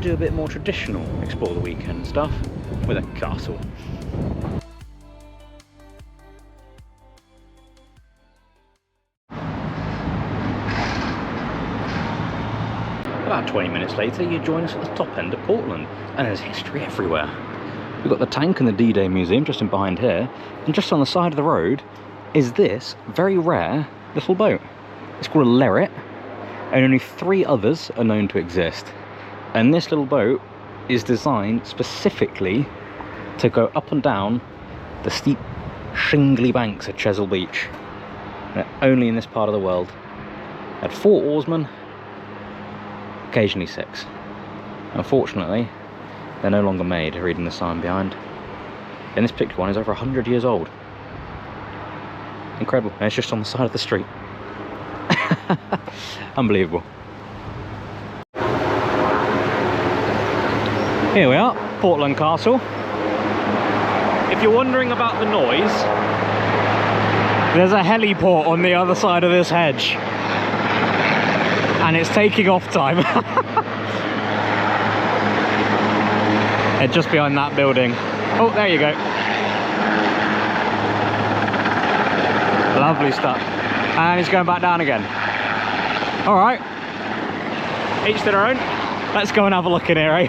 do a bit more traditional Explore the Weekend stuff with a castle. About 20 minutes later, you join us at the top end of Portland, and there's history everywhere. We've got the tank and the D-Day Museum just in behind here, and just on the side of the road is this very rare little boat. It's called a Leret, and only 3 others are known to exist. And this little boat is designed specifically to go up and down the steep, shingly banks at Chesil Beach. They're only in this part of the world. It had 4 oarsmen, occasionally 6. Unfortunately, they're no longer made, reading the sign behind. And this picture one is over 100 years old. Incredible, and it's just on the side of the street. Unbelievable. Here we are, Portland Castle. If you're wondering about the noise, there's a heliport on the other side of this hedge. And it's taking off time. And just behind that building. Oh, there you go. Lovely stuff. And it's going back down again. All right. Each to their own. Let's go and have a look in here, eh?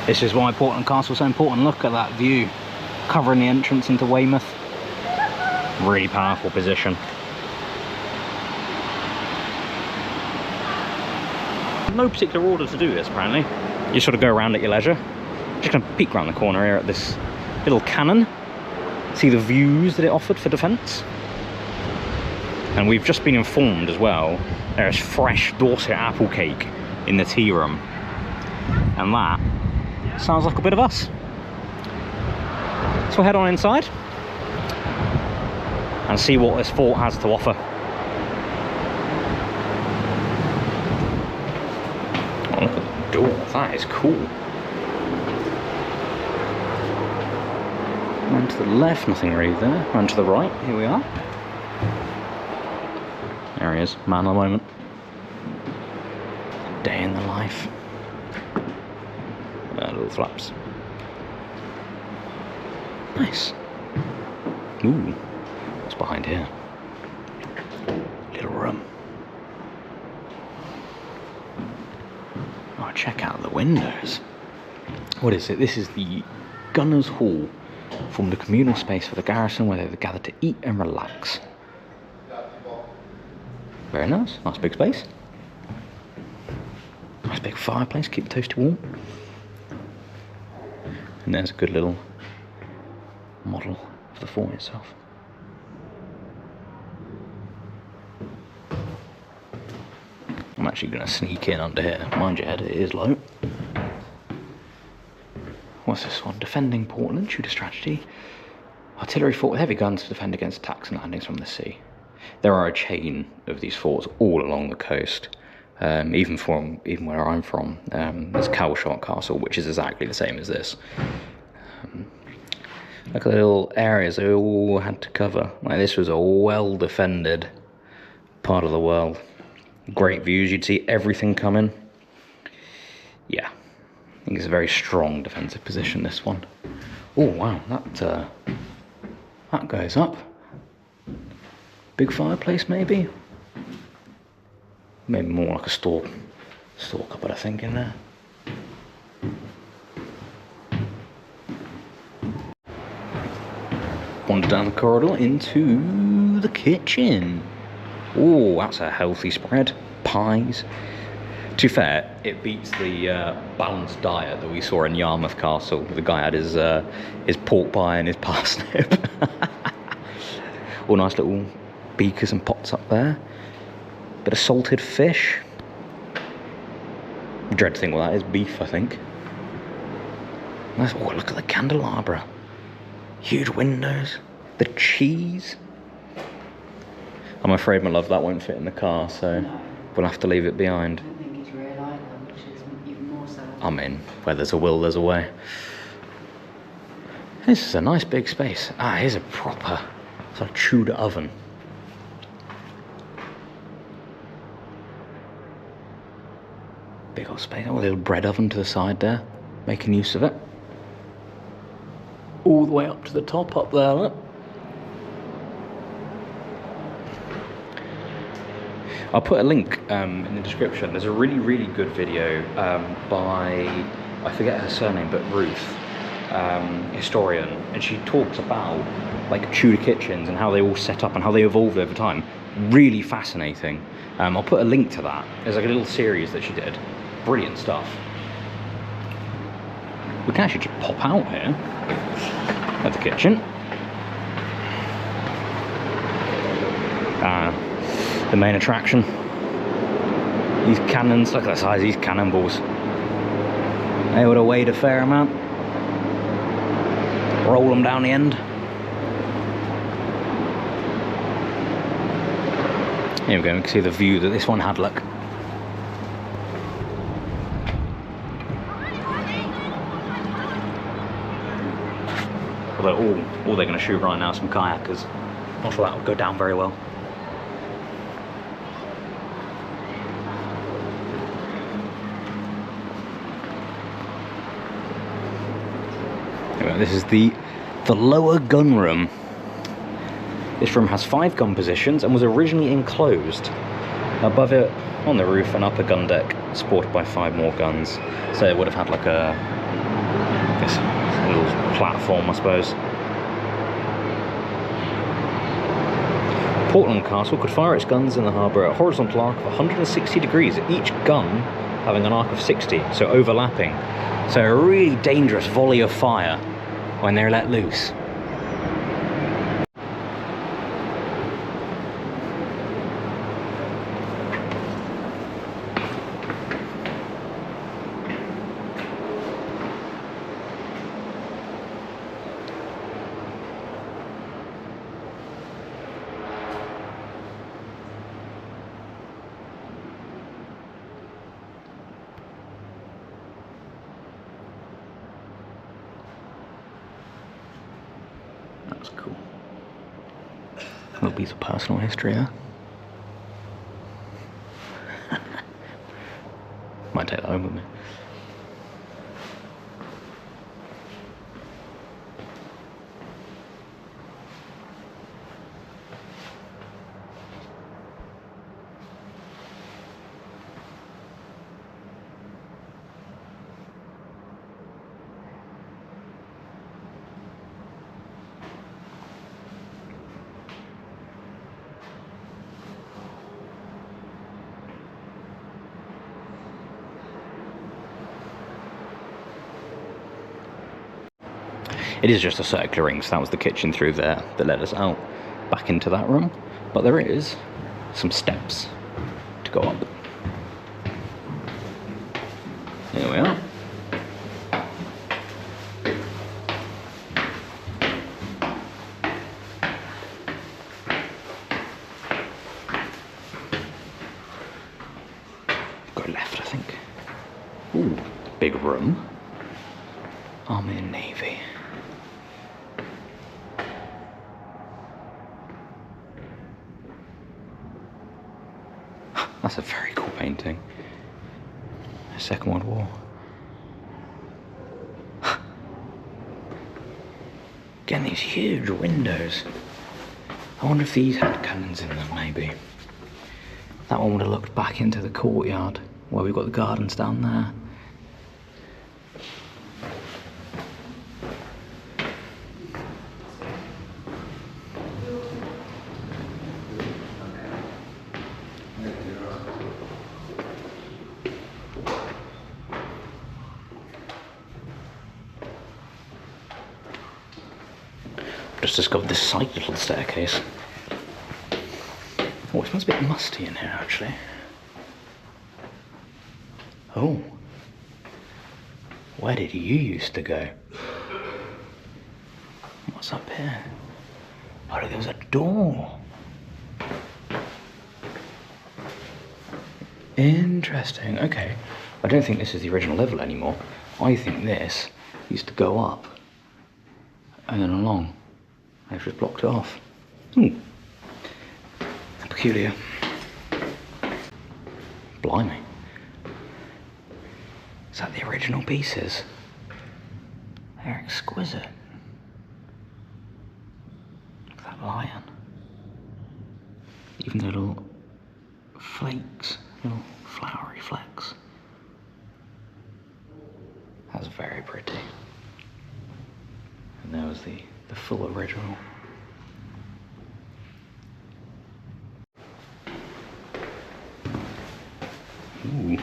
This is why Portland Castle is so important. Look at that view, covering the entrance into Weymouth. Really powerful position. No particular order to do this, apparently. You sort of go around at your leisure. Just gonna peek around the corner here at this little cannon. See the views that it offered for defence. And we've just been informed as well, there's fresh Dorset apple cake in the tea room. And that sounds like a bit of us. So we'll head on inside and see what this fort has to offer. Oh, look at the door, that is cool. Run to the left, nothing really there. Run to the right, here we are. There he is, man of the moment. Day in the life. Little flaps. Nice. Ooh, what's behind here? Little room. Oh, check out the windows. What is it? This is the Gunners' Hall. Formed a communal space for the garrison where they would gather to eat and relax. Very nice. Nice big space. Nice big fireplace, keep the toasty warm. And there's a good little model of the fort itself. I'm actually going to sneak in under here. Mind your head, it is low. What's this one? Defending Portland, Tudor strategy. Artillery fort with heavy guns to defend against attacks and landings from the sea. There are a chain of these forts all along the coast. Even where I'm from, there's Calshot Castle, which is exactly the same as this. Look at the little areas they all had to cover. Like, this was a well-defended part of the world. Great views, you'd see everything coming. Yeah, I think it's a very strong defensive position, this one. Oh wow, that goes up. Big fireplace, maybe? Maybe more like a store cupboard, I think, in there. Wander down the corridor into the kitchen. Oh, that's a healthy spread. Pies. To be fair, it beats the balanced diet that we saw in Yarmouth Castle. The guy had his pork pie and his parsnip. All nice little beakers and pots up there. Bit of salted fish. Dread to think what that is. Beef, I think. Nice. Oh, look at the candelabra. Huge windows. The cheese. I'm afraid, my love, that won't fit in the car, so no. We'll have to leave it behind. I think it's real light though, which is even more so. I mean, where there's a will, there's a way. This is a nice big space. Ah, here's a proper sort of Tudor oven. Big old space. Oh, a little bread oven to the side there, making use of it. All the way up to the top, up there, look. I'll put a link in the description. There's a really, really good video by, I forget her surname, but Ruth, historian, and she talks about like Tudor kitchens and how they all set up and how they evolved over time. Really fascinating. I'll put a link to that. There's like a little series that she did. Brilliant stuff. We can actually just pop out here at the kitchen. The main attraction. These cannons, look at the size of these cannonballs. They would have weighed a fair amount. Roll them down the end. Here we go, we can see the view that this one had, look. Although all they're going to shoot right now is some kayakers. Not sure that would go down very well. Anyway, this is the lower gun room. This room has 5 gun positions and was originally enclosed. Above it, on the roof, an upper gun deck supported by 5 more guns. So it would have had like a little platform, I suppose. Portland Castle could fire its guns in the harbour at a horizontal arc of 160 degrees, each gun having an arc of 60, so overlapping. So a really dangerous volley of fire when they're let loose. That's cool. A little piece of personal history, huh? Might take that home with me. It is just a circular ring, so that was the kitchen through there that led us out back into that room. But there is some steps to go up. Here we are. Go left, I think. Ooh, big room. Army and Navy. That's a very cool painting. Second World War. Again, these huge windows. I wonder if these had cannons in them, maybe. That one would have looked back into the courtyard, where we've got the gardens down there. Just discovered this side little staircase. Oh, it smells a bit musty in here, actually. Oh. Where did you used to go? What's up here? Oh, look, there's a door. Interesting, okay. I don't think this is the original level anymore. I think this used to go up and then along. They've just blocked it off. Peculiar. Blimey. Is that the original pieces? They're exquisite. Look at that lion. Even the little flakes, little flowery flecks. That's very pretty. And there was the full original. Ooh.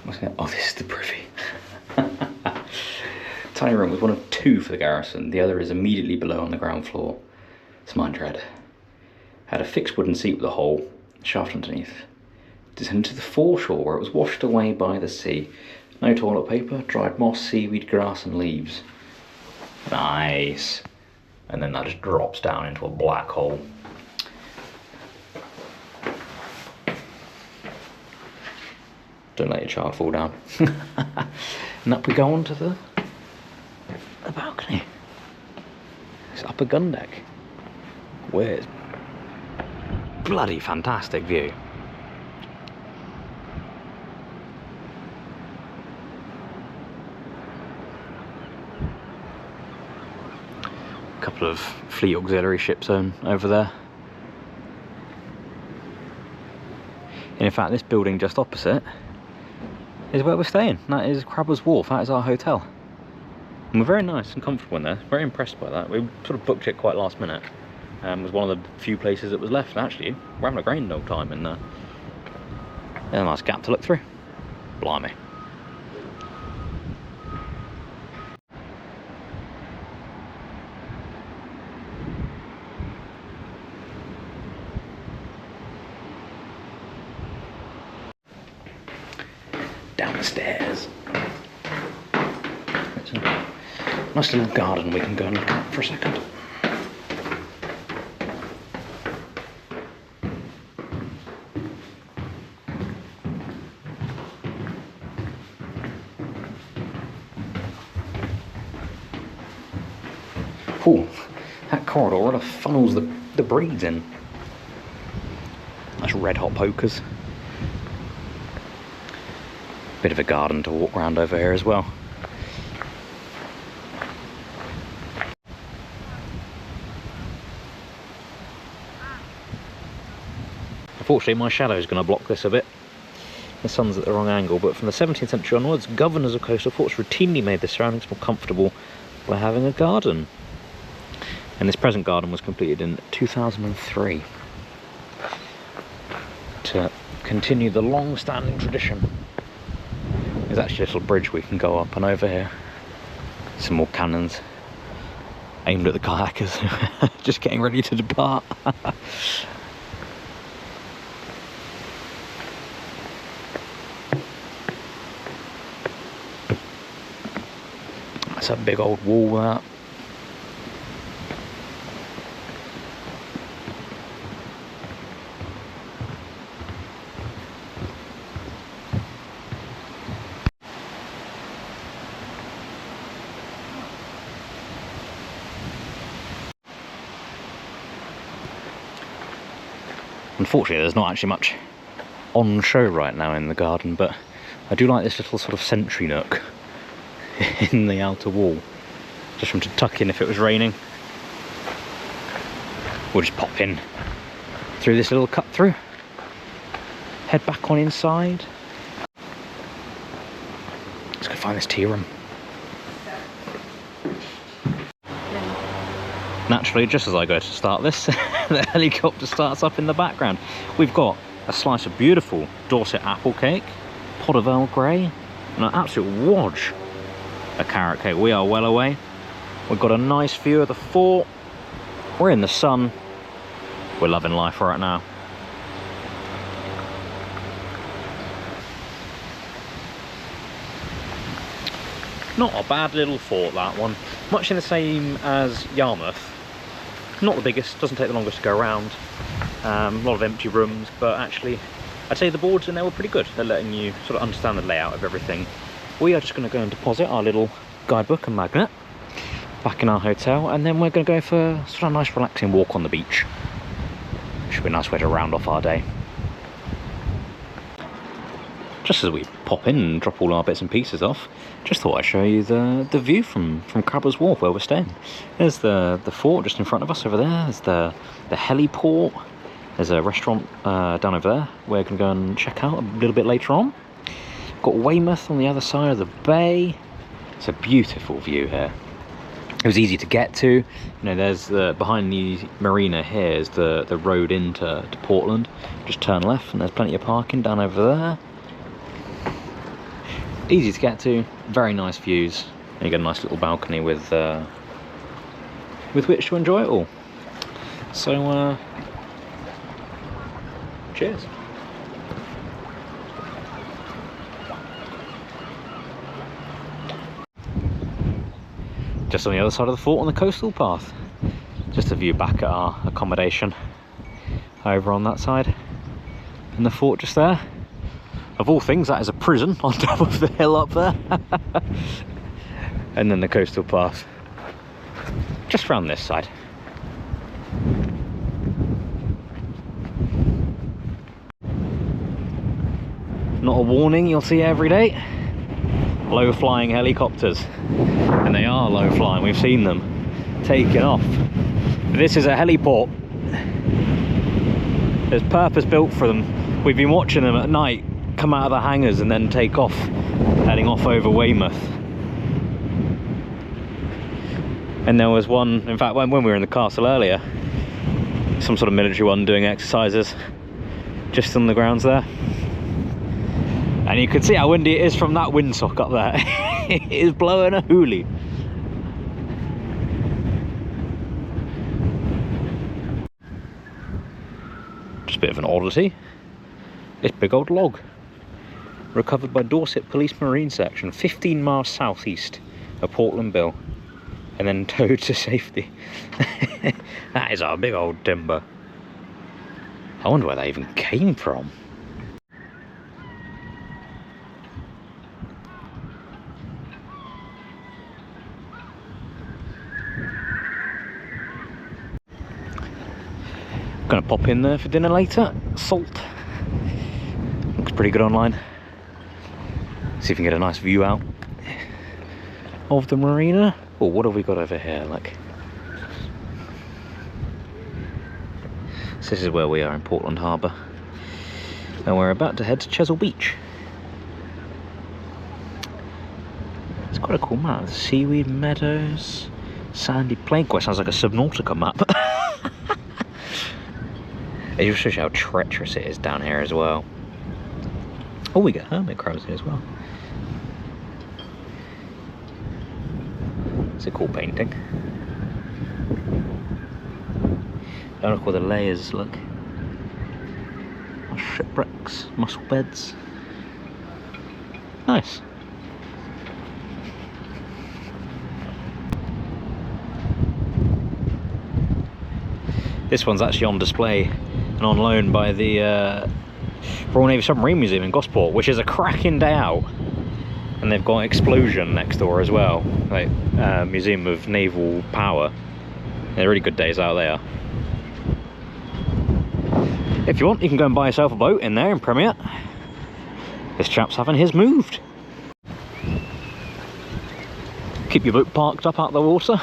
What's that? Oh, this is the privy. Tiny room with one of two for the garrison. The other is immediately below on the ground floor. It's mine dread. Had a fixed wooden seat with a hole, shaft underneath. Descended to the foreshore where it was washed away by the sea. No toilet paper, dried moss, seaweed, grass and leaves. Nice. And then that just drops down into a black hole. Don't let your child fall down. And up we go onto the balcony. It's upper gun deck. Weird. Bloody fantastic view. A couple of Fleet Auxiliary ships over there. And in fact, this building just opposite is where we're staying. That is Crabber's Wharf. That is our hotel. And we're very nice and comfortable in there. Very impressed by that. We sort of booked it quite last minute. It was one of the few places that was left. Actually, we're having a grand old time in there. There's a nice gap to look through. Blimey. Down the stairs. It's a nice little garden we can go and look at for a second. Ooh, that corridor really funnels the breeze in. That's red hot pokers. Bit of a garden to walk around over here as well. Unfortunately, my shadow is going to block this a bit. The sun's at the wrong angle, but from the 17th century onwards, governors of coastal ports routinely made the surroundings more comfortable by having a garden. And this present garden was completed in 2003 to continue the long-standing tradition. There's actually a little bridge we can go up and over here. Some more cannons aimed at the kayakers, just getting ready to depart. That's a big old wall, that. Unfortunately, there's not actually much on show right now in the garden, but I do like this little sort of sentry nook in the outer wall. Just from to tuck in if it was raining. We'll just pop in through this little cut through. Head back on inside. Let's go find this tea room. Naturally, just as I go to start this, the helicopter starts up in the background. We've got a slice of beautiful Dorset apple cake, pot of Earl Grey, and an absolute wodge of carrot cake. We are well away. We've got a nice view of the fort. We're in the sun. We're loving life right now. Not a bad little fort, that one. Much in the same as Yarmouth. Not the biggest, doesn't take the longest to go around. A lot of empty rooms, but actually I'd say the boards in there were pretty good. They're letting you sort of understand the layout of everything. We are just going to go and deposit our little guidebook and magnet back in our hotel, and then we're going to go for sort of a nice relaxing walk on the beach. Should be a nice way to round off our day. just as we pop in and drop all our bits and pieces off, just thought I'd show you the view from Crabber's Wharf where we're staying. There's the fort just in front of us over there. There's the heliport. There's a restaurant down over there we're going to go and check out a little bit later on. Got Weymouth on the other side of the bay. It's a beautiful view here. It was easy to get to. You know, there's behind the marina here is the road into Portland. Just turn left and there's plenty of parking down over there. Easy to get to, very nice views. And you get a nice little balcony with which to enjoy it all. So cheers. Just on the other side of the fort on the coastal path. Just a view back at our accommodation over on that side. And the fort just there. Of all things, that is a prison on top of the hill up there. And then the coastal path just round this side. Not a warning you'll see every day. Low flying helicopters. And they are low flying, we've seen them taking off. This is a heliport. There's purpose built for them. We've been watching them at night come out of the hangars and then take off, heading off over Weymouth. And there was one, in fact, when we were in the castle earlier, some sort of military one doing exercises just on the grounds there. And you can see how windy it is from that windsock up there. It is blowing a hoolie. Just a bit of an oddity. This big old log. Recovered by Dorset Police Marine Section, 15 miles southeast of Portland Bill. And then towed to safety. That is a big old timber. I wonder where that even came from. Gonna pop in there for dinner later. Salt. Looks pretty good online. See if we can get a nice view out of the marina. Oh, what have we got over here? Like, so this is where we are in Portland Harbour. And we're about to head to Chesil Beach. It's quite a cool map. Seaweed meadows, sandy plain. Quite sounds like a Subnautica map. It just shows you how treacherous it is down here as well. Oh, we get hermit crabs here as well. It's a cool painting. Oh, look all the layers, look. Shipwrecks, mussel beds. Nice. This one's actually on display and on loan by the Royal Navy Submarine Museum in Gosport, which is a cracking day out. And they've got Explosion next door as well, like Museum of Naval Power. They're really good days out there. If you want, you can go and buy yourself a boat in there in Premier. This chap's having his moved. Keep your boat parked up out of the water.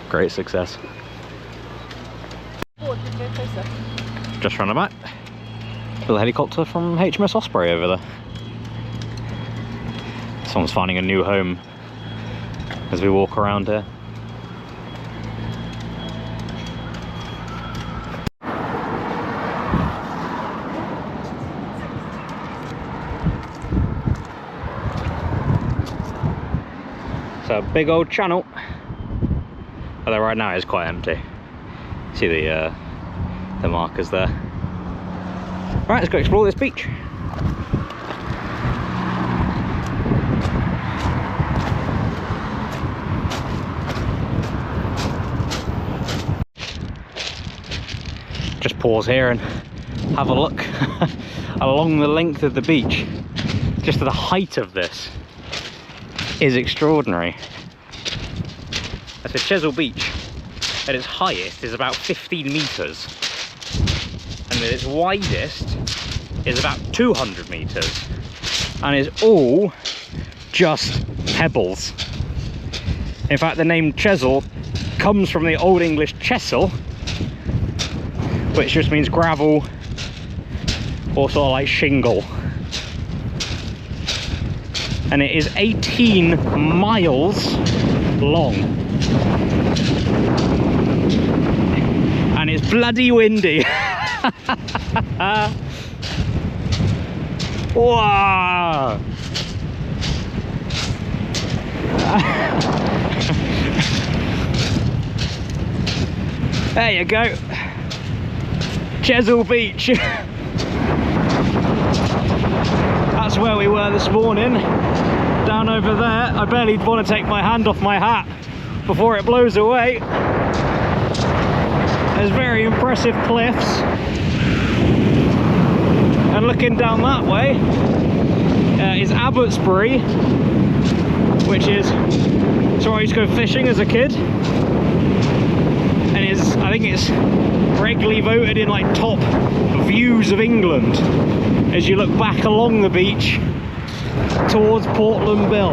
Great success. Just round about. Little helicopter from HMS Osprey over there. Someone's finding a new home as we walk around here. So a big old channel. Although right now it's quite empty. See the markers there. Right, let's go explore this beach. Just pause here and have a look along the length of the beach. Just the height of this is extraordinary. So Chesil Beach at its highest is about 15 meters, and at its widest is about 200 meters and is all just pebbles. In fact, the name Chesil comes from the Old English Chesil, which just means gravel or sort of like shingle. And it is 18 miles long. And it's bloody windy. Wow! There you go. Chesil Beach. That's where we were this morning. Down over there. I barely want to take my hand off my hat before it blows away. There's very impressive cliffs. And looking down that way is Abbotsbury, which is, so I used to go fishing as a kid. And I think it's regularly voted in like top views of England as you look back along the beach towards Portland Bill.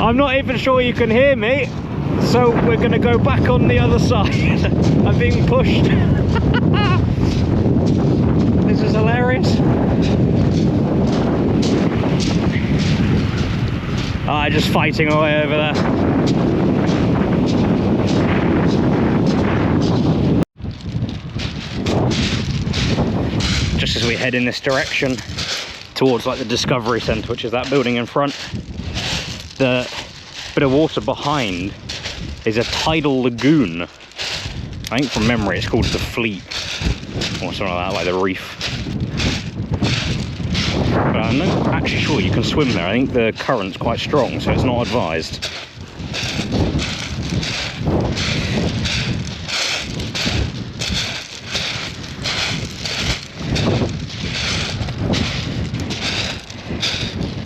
I'm not even sure you can hear me, so we're going to go back on the other side. I'm being pushed. This is hilarious. Just fighting away over there. Just as we head in this direction towards like the Discovery Centre, which is that building in front, the bit of water behind is a tidal lagoon. I think from memory it's called the Fleet or something like that, like the reef. But I'm not actually sure you can swim there. I think the current's quite strong, so it's not advised.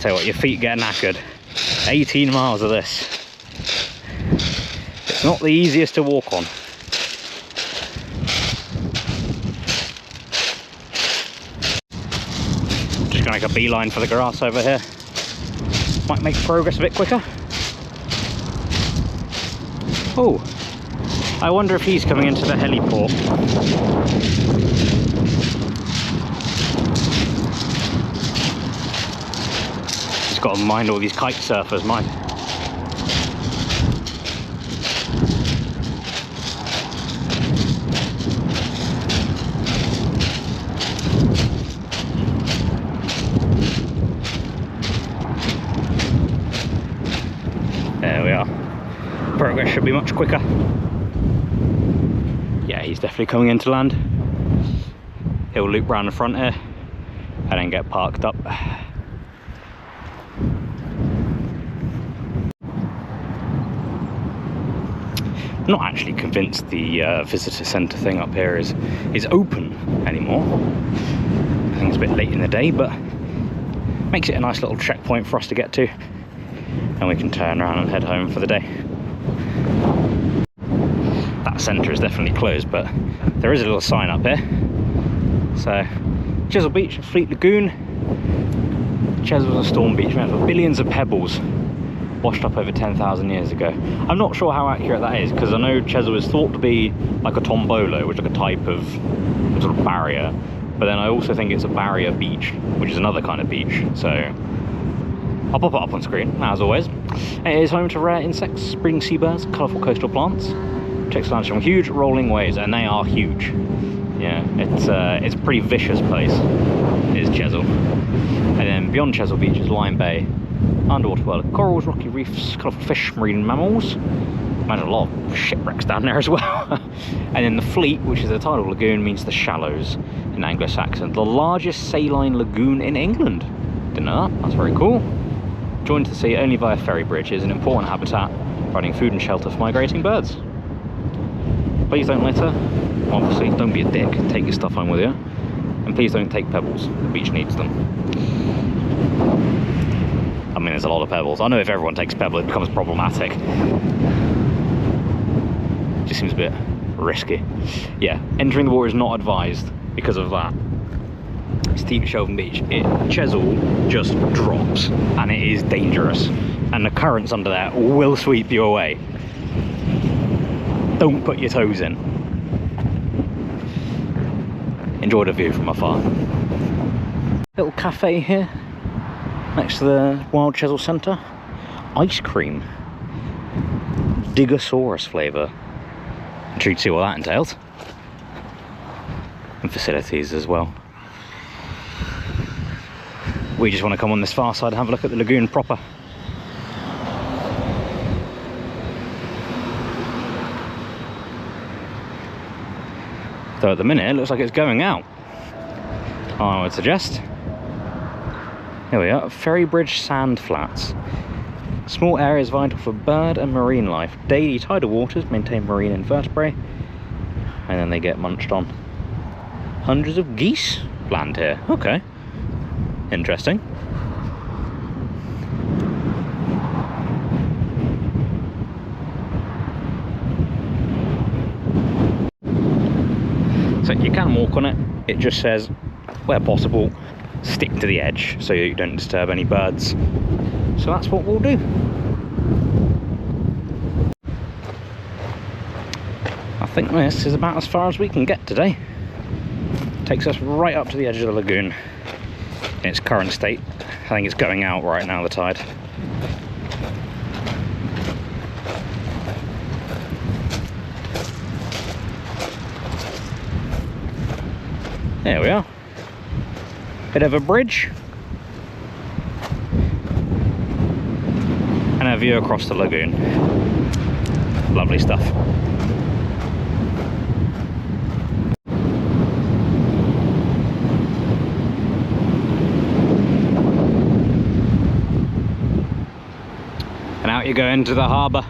Tell you what, your feet get knackered. 18 miles of this. It's not the easiest to walk on. Just gonna make a beeline for the grass over here. Might make progress a bit quicker. Oh, I wonder if he's coming into the heliport. Got to mind all these kite surfers, mind. There we are. Progress should be much quicker. Yeah, he's definitely coming into land. He'll loop round the front here and then get parked up. I'm not actually convinced the visitor centre thing up here is open anymore. I think it's a bit late in the day, but makes it a nice little checkpoint for us to get to, and we can turn around and head home for the day. That centre is definitely closed, but there is a little sign up here. So, Chesil Beach, Fleet Lagoon. Chesil was a storm beach made of billions of pebbles washed up over 10,000 years ago. I'm not sure how accurate that is, because I know Chesil is thought to be like a tombolo, which is like a type of sort of barrier, but then I also think it's a barrier beach, which is another kind of beach. So I'll pop it up on screen, as always. It is home to rare insects, breeding seabirds, colourful coastal plants. Takes advantage from huge rolling waves, and they are huge. Yeah, it's a pretty vicious place, is Chesil. And then beyond Chesil Beach is Lime Bay. Underwater world of corals, rocky reefs, colourful fish, marine mammals. Imagine a lot of shipwrecks down there as well. And then the Fleet, which is a tidal lagoon, means the shallows in Anglo-Saxon. The largest saline lagoon in England. Didn't know that, that's very cool. Joined to the sea only via ferry bridge, is an important habitat, providing food and shelter for migrating birds. Please don't litter. Obviously, don't be a dick, take your stuff home with you. And please don't take pebbles, the beach needs them. I mean, there's a lot of pebbles. I know if everyone takes pebble, it becomes problematic. Just seems a bit risky. Yeah, entering the water is not advised. because of that. Steep Chesil Beach, Chesil just drops and it is dangerous, and the currents under there will sweep you away. Don't put your toes in. Enjoy the view from afar. Little cafe here next to the Wild Chesil Centre. Ice cream, Digosaurus flavour. I'm sure you'd see what that entails. And facilities as well. We just want to come on this far side and have a look at the lagoon proper. So at the minute it looks like it's going out, I would suggest. Here we are, Ferry Bridge Sand Flats. Small areas vital for bird and marine life. Daily tidal waters maintain marine invertebrate, and then they get munched on. Hundreds of geese land here. Okay, interesting. So you can walk on it. It just says, where possible, stick to the edge so you don't disturb any birds. So that's what we'll do. I think this is about as far as we can get today. Takes us right up to the edge of the lagoon in its current state. I think it's going out right now, the tide. There we are. Bit of a bridge. And a view across the lagoon. Lovely stuff. And out you go into the harbour,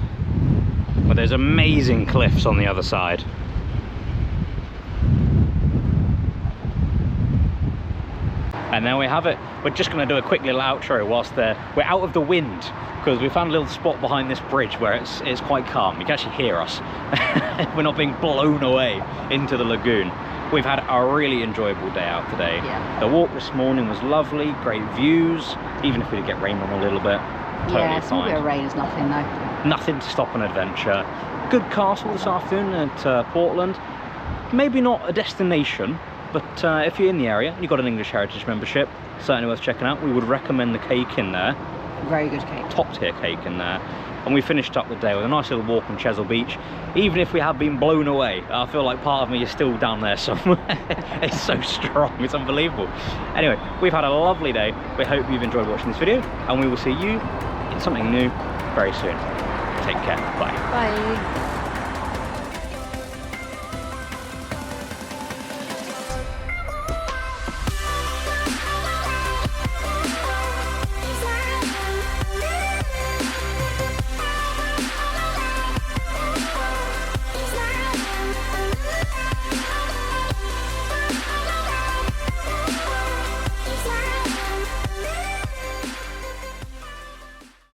where there's amazing cliffs on the other side. And there we have it. We're just going to do a quick little outro whilst we're out of the wind, because we found a little spot behind this bridge where it's quite calm. You can actually hear us. We're not being blown away into the lagoon. We've had a really enjoyable day out today. Yeah. The walk this morning was lovely, great views, even if we did get rained on a little bit. Totally yeah, small fine. bit of rain is nothing though. Nothing to stop an adventure. Good castle this afternoon at Portland. Maybe not a destination, but if you're in the area and you've got an English Heritage membership, certainly worth checking out. We would recommend the cake in there. Very good cake. Top tier cake in there. And we finished up the day with a nice little walk on Chesil Beach. Even if we have been blown away, I feel like part of me is still down there somewhere. It's so strong, it's unbelievable. Anyway, we've had a lovely day. We hope you've enjoyed watching this video, and we will see you in something new very soon. Take care, bye. Bye.